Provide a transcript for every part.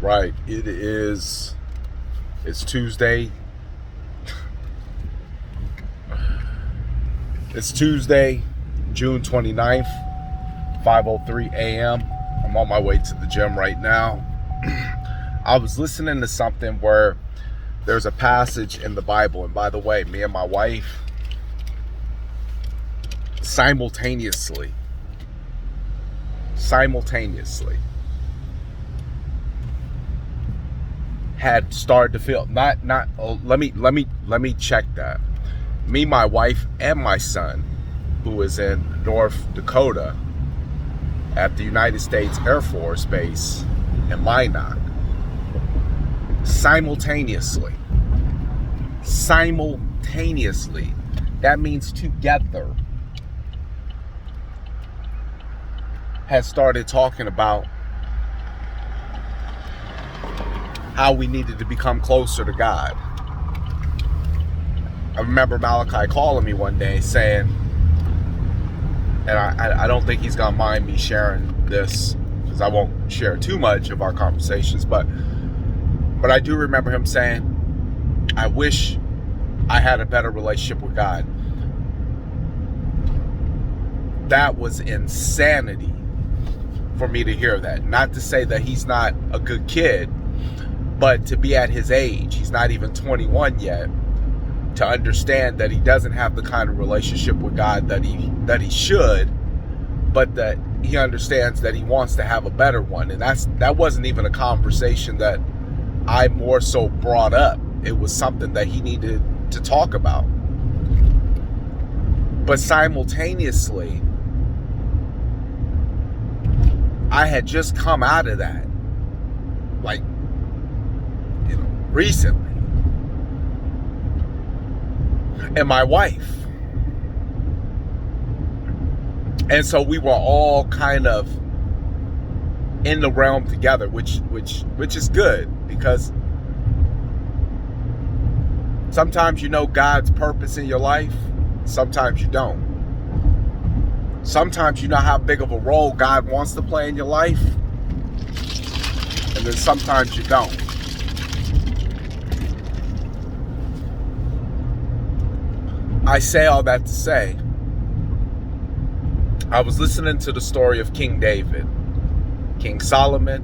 Right. It's Tuesday. It's Tuesday, June 29th, 5:03 a.m. I'm on my way to the gym right now. I was listening to something where there's a passage in the Bible, and by the way, me and my wife simultaneously had started to feel let me check that. Me, my wife, and my son, who is in North Dakota at the United States Air Force Base in Minot, simultaneously, that means together, has started talking about how we needed to become closer to God. I remember Malachi calling me one day saying, and I don't think he's gonna mind me sharing this because I won't share too much of our conversations, but I do remember him saying, I wish I had a better relationship with God. That was insanity for me to hear that. Not to say that he's not a good kid, but to be at his age, he's not even 21 yet, to understand that he doesn't have the kind of relationship with God that he should, but that he understands that he wants to have a better one. And that wasn't even a conversation that I more so brought up. It was something that he needed to talk about. But simultaneously, I had just come out of that, recently. And my wife. And so we were all kind of in the realm together, which is good, because sometimes you know God's purpose in your life, sometimes you don't. Sometimes you know how big of a role God wants to play in your life, and then sometimes you don't. I say all that to say, I was listening to the story of King David, King Solomon,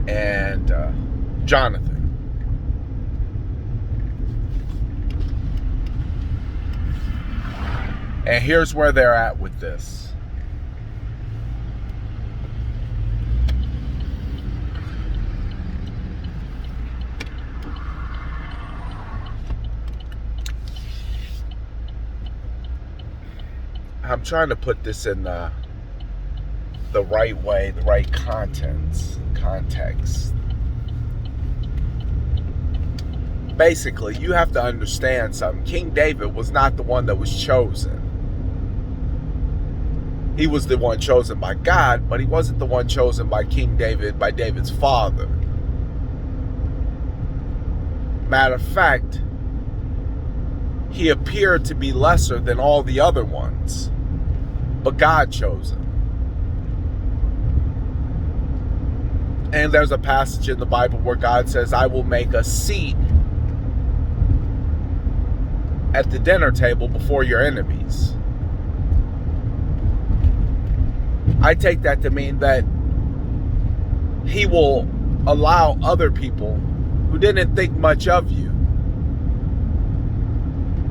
and Jonathan. And here's where they're at with this. I'm trying to put this in the right way, the right context. Basically, you have to understand something. King David was not the one that was chosen. He was the one chosen by God, but he wasn't the one chosen by King David, by David's father. Matter of fact, he appeared to be lesser than all the other ones, but God chose him. And there's a passage in the Bible where God says, I will make a seat at the dinner table before your enemies. I take that to mean that he will allow other people who didn't think much of you,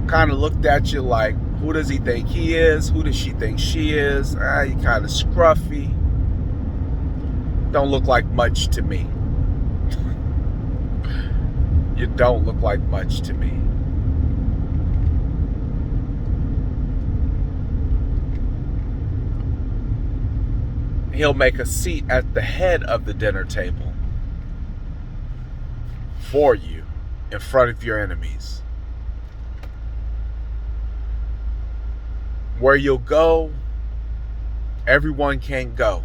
kind of looked at you like, who does he think he is? Who does she think she is? You kind of scruffy. Don't look like much to me. You don't look like much to me. He'll make a seat at the head of the dinner table for you in front of your enemies. Where you'll go, everyone can't go.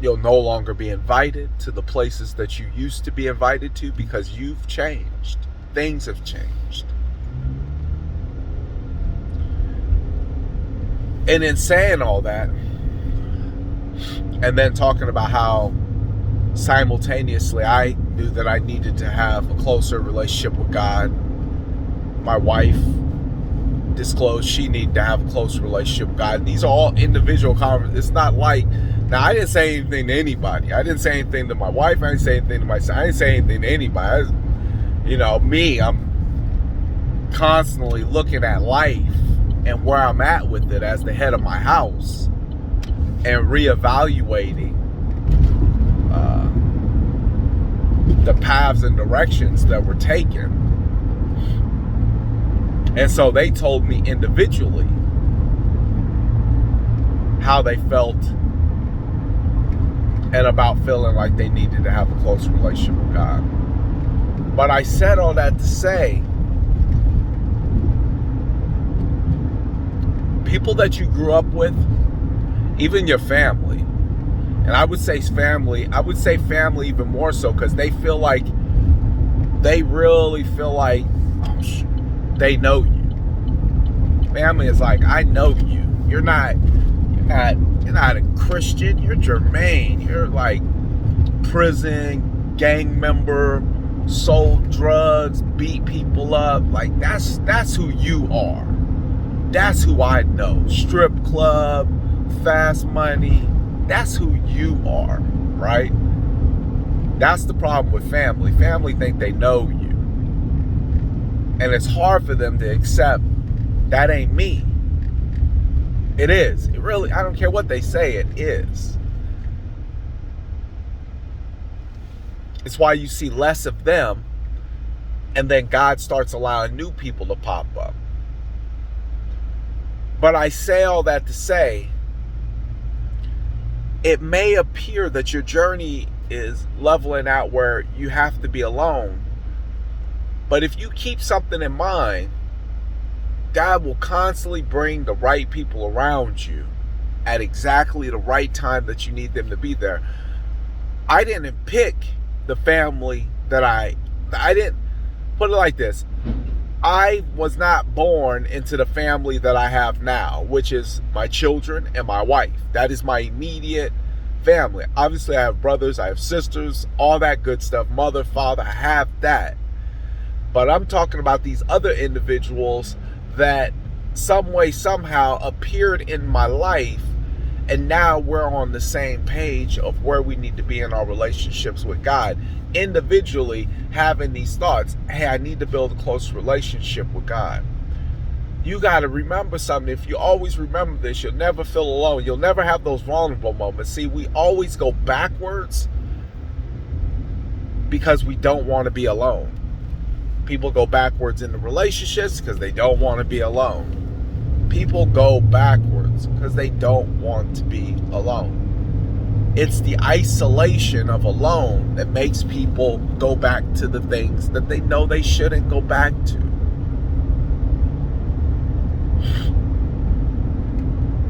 You'll no longer be invited to the places that you used to be invited to because you've changed. Things have changed. And in saying all that, and then talking about how simultaneously I knew that I needed to have a closer relationship with God, my wife disclosed she needed to have a close relationship with God. These are all individual conversations. It's not like, now I didn't say anything to anybody. I didn't say anything to my wife. I didn't say anything to my son. I didn't say anything to anybody. I'm constantly looking at life and where I'm at with it as the head of my house and reevaluating the paths and directions that were taken. And so they told me individually how they felt and about feeling like they needed to have a close relationship with God. But I said all that to say, people that you grew up with, even your family, and I would say family even more so, because they really feel like they know you. Family is like, I know you. You're not a Christian. You're Jermaine. You're like prison, gang member, sold drugs, beat people up. Like that's who you are. That's who I know. Strip club, fast money. That's who you are, right? That's the problem with family. Family think they know you. And it's hard for them to accept that ain't me. It is. It really, I don't care what they say, it is. It's why you see less of them, and then God starts allowing new people to pop up. But I say all that to say, it may appear that your journey is leveling out where you have to be alone. But if you keep something in mind, God will constantly bring the right people around you at exactly the right time that you need them to be there. I didn't pick the family that I didn't, put it like this. I was not born into the family that I have now, which is my children and my wife. That is my immediate family. Obviously, I have brothers, I have sisters, all that good stuff, mother, father, I have that. But I'm talking about these other individuals that some way, somehow appeared in my life, and now we're on the same page of where we need to be in our relationships with God. Individually having these thoughts, hey, I need to build a close relationship with God. You got to remember something. If you always remember this, you'll never feel alone. You'll never have those vulnerable moments. See, we always go backwards because we don't want to be alone. People go backwards in the relationships because they don't want to be alone. People go backwards because they don't want to be alone. It's the isolation of alone that makes people go back to the things that they know they shouldn't go back to.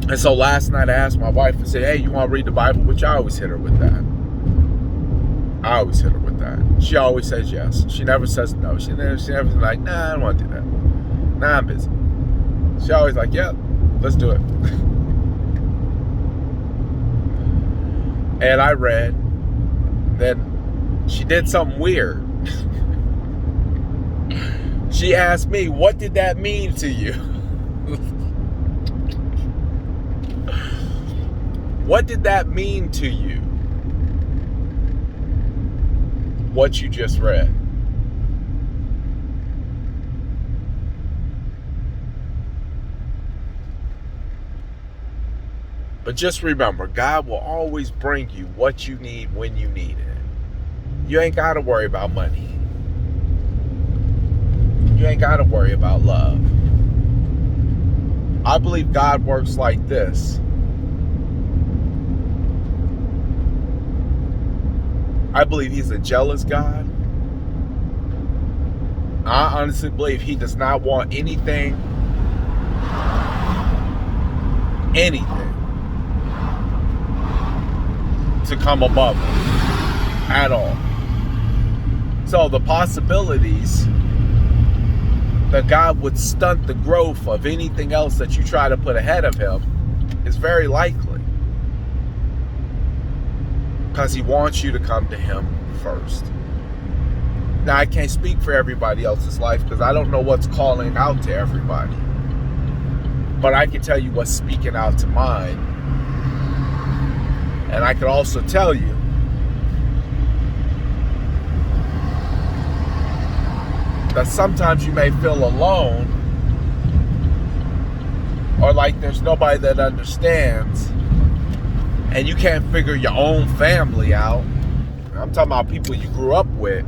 And so last night I asked my wife and said, hey, you want to read the Bible? Which I always hit her with that. She always says yes. She never says no. She never says like, nah, I don't want to do that. Nah, I'm busy. She always like, yeah, let's do it. And I read. Then she did something weird. She asked me, what did that mean to you? What did that mean to you? What you just read. But just remember, God will always bring you what you need when you need it. You ain't got to worry about money. You ain't got to worry about love. I believe God works like this. I believe he's a jealous God. I honestly believe he does not want anything to come above him at all. So the possibilities that God would stunt the growth of anything else that you try to put ahead of him It's very likely. Because he wants you to come to him first. Now, I can't speak for everybody else's life because I don't know what's calling out to everybody. But I can tell you what's speaking out to mine. And I can also tell you that sometimes you may feel alone or like there's nobody that understands and you can't figure your own family out. I'm talking about people you grew up with.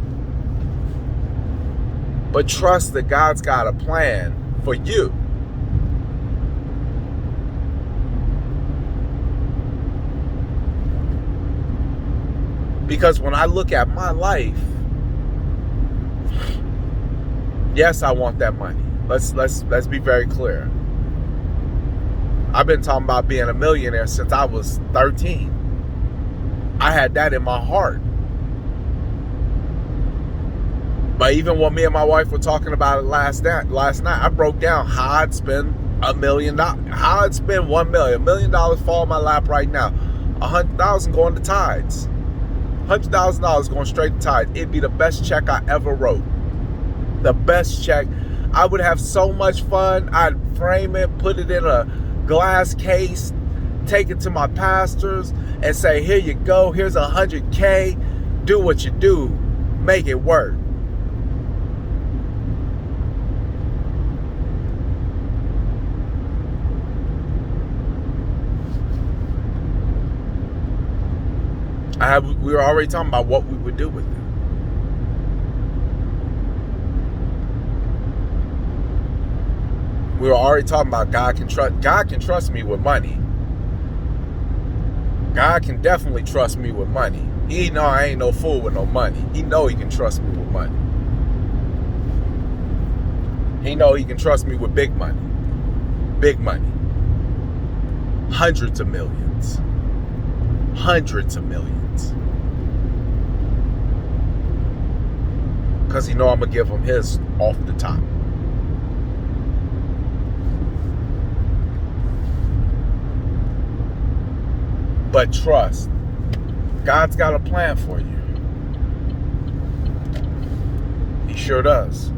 But trust that God's got a plan for you. Because when I look at my life, yes, I want that money. Let's be very clear. I've been talking about being a millionaire since I was 13. I had that in my heart. But even when me and my wife were talking about it last night, I broke down how I'd spend $1 million. How I'd spend $1 million. $1 million fall in my lap right now. $100,000 going to tithes. $100,000 going straight to tithes. It'd be the best check I ever wrote. The best check. I would have so much fun. I'd frame it, put it in a glass case, take it to my pastors and say, here you go, here's $100K, do what you do, make it work. We were already talking about what we would do with it. We were already talking about God can trust me with money. God can definitely trust me with money. He know I ain't no fool with no money. He know he can trust me with money. He know he can trust me with big money. Big money. Hundreds of millions. Hundreds of millions. Because he know I'm going to give him his off the top. But trust, God's got a plan for you. He sure does.